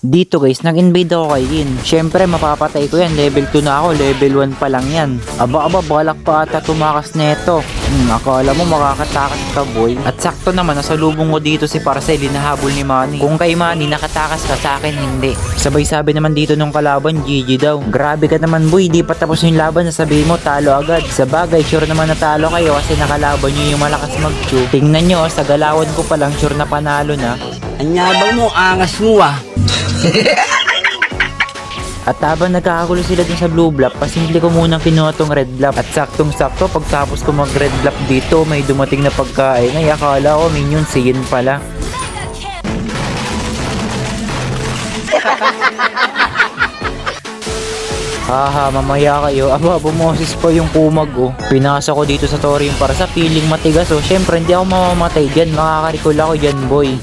Dito guys, nag-invade ako kay Yin. Syempre mapapatay ko yan, level 2 na ako, level 1 pa lang yan. Aba balak pa ata tumakas neto. Akala mo makakatakas ka boy. At sakto naman, nasalubong ko dito si Parcel, hinahabol ni Manny. Kung kay Manny nakatakas ka, sa akin hindi. Sabay sabi naman dito nung kalaban, GG daw. Grabe ka naman boy, di pa tapos yung laban, nasabihin mo talo agad. Sa bagay, sure naman natalo kayo kasi nakalaban nyo yung malakas mag-chew. Tingnan nyo, sa galawan ko palang sure na panalo na. Anyabang mo, angas mo ah. At habang nagkakagulo sila dun sa blue bluff, pasimple ko munang kinuha tong red bluff. At saktong sakto, pagtapos ko mag red bluff dito, may dumating na pagkain. Ay akala ko minion si Yin pala. Haha, mamaya kayo. Aba, bumoses pa yung kumag oh. Pinasa ko dito sa Torium para sa feeling matigas oh. Syempre, hindi ako mamamatay dyan. Makakarikol ako dyan, boy.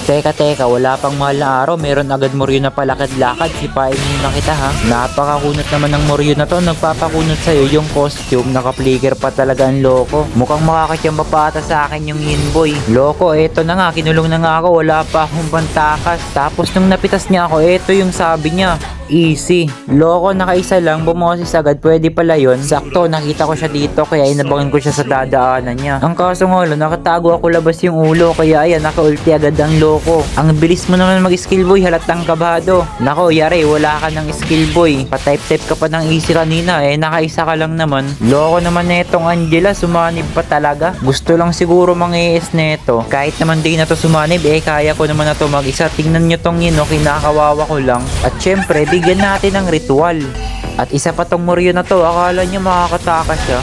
Teka, wala pang mahal na araw, meron agad moryo na palakad-lakad, sipain nyo na kita ha. Napakakunot naman ng moryo na to, nagpapakunot sa'yo yung costume, naka-flicker pa talaga ang loko. Mukhang makakatyamba pa ata sa akin yung Yinboy. Loko, eto na nga, kinulong na nga ako, wala pa akong pantakas. Tapos nung napitas niya ako, eto yung sabi niya. Easy. Loko, nakaisa lang, bumoses agad, pwede pala yun. Sakto, nakita ko siya dito, kaya inabangan ko siya sa dadaanan niya. Ang kaso nga nakatago ako labas yung ulo, kaya ayan, naka-ulti agad ang loko. Ang bilis mo naman mag-skill boy, halatang kabado. Nako, yari, wala ka ng skill boy. Pa-type-type ka pa ng easy kanina, nakaisa ka lang naman. Loko naman netong Angela, sumanib pa talaga. Gusto lang siguro mang-ES neto. Kahit naman di na to sumanib, kaya ko naman na to mag-isa. Tingnan nyo tong Yin, kinakawawa ko lang. At syempre, bigyan natin ng ritual. At isa pa tong moryo na to, akala nyo makakatakas siya.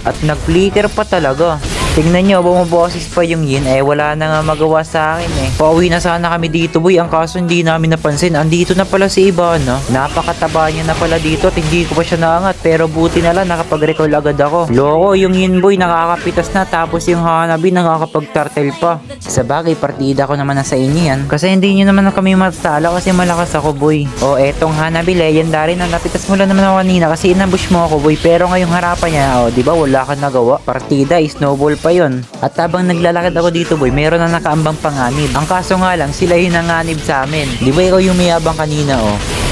At nag-flicker pa talaga. Tingnan nyo, bumaboses pa yung Yin, wala na nga magawa sa akin Pauwi na sana kami dito boy, ang kaso hindi namin napansin, andito na pala si Ivana. Napakataba niya na pala dito at hindi ko pa siya naangat, pero buti na lang nakapag-recall agad ako. Loko, yung Yin boy nakakapitas na, tapos yung Hanabi nakakapag-turtle pa. Sa bagay, partida ko naman na sa inyo yan, kasi hindi nyo naman kami matatalo kasi malakas ako boy. O etong Hanabi, legendary na, napitas mo lang naman ako kanina kasi inambush mo ako boy, pero ngayong harapan niya, diba wala kang nagawa, partida, snowball pa yon. At habang naglalakad ako dito boy, meron na nakaambang panganib. Ang kaso nga lang, sila yung nanganib sa amin. Di ba ikaw yung mayabang kanina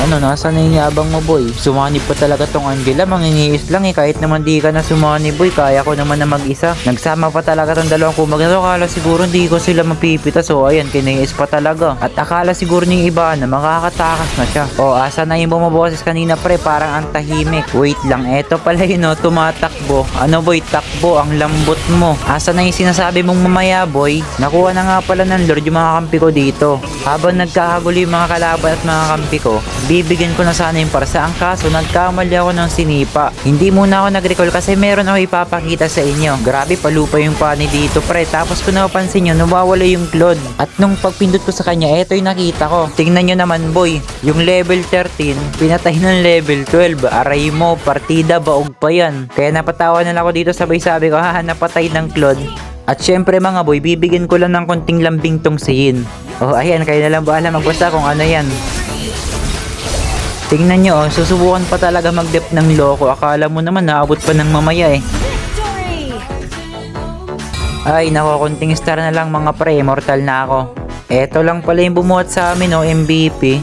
nasa na yung yabang mo boy? Sumanib pa talaga tong Angela, mangingiis lang kahit naman di ka na sumanib boy, kaya ko naman na mag-isa. Nagsama pa talaga tong dalawang kumag na to, akala siguro hindi ko sila mapipita, so ayan, kiniis pa talaga. At akala siguro ng iba na makakatakas na siya. Asa na yung bumaboses kanina pre, parang ang tahimik. Wait lang, eto pala yun tumatakbo. Ano boy, takbo, ang lambot mo. Asa na yung sinasabi mong mamaya boy? Nakuha na nga pala ng Lord yung mga kampi ko dito. Habang nagkakagulo yung mga kalaban at mga kampi ko, bibigyan ko na sana yung parsa. Ang kaso, nagkamali ako ng sinipa. Hindi muna ako nag-recall kasi meron ako ipapakita sa inyo. Grabe, palupa yung pani dito pre. Tapos kung napapansin nyo, nawawala yung Claude. At nung pagpindot ko sa kanya, eto yung nakita ko. Tingnan nyo naman boy, yung level 13, pinatay ng level 12. Aray mo, partida, baog pa yan. Kaya napatawa na lang ako dito, sabay sabi ko, napatay ng Claude. At syempre mga boy, bibigyan ko lang ng konting lambing tong si Yin. Ayan, kayo na lang bahala magbasa kung ano yan. Tingnan nyo, susubukan pa talaga mag-dep ng loko. Akala mo naman naabot pa ng mamaya Ay nako, konting star na lang mga pre, immortal na ako. Eto lang pala yung bumuhat sa amin MVP.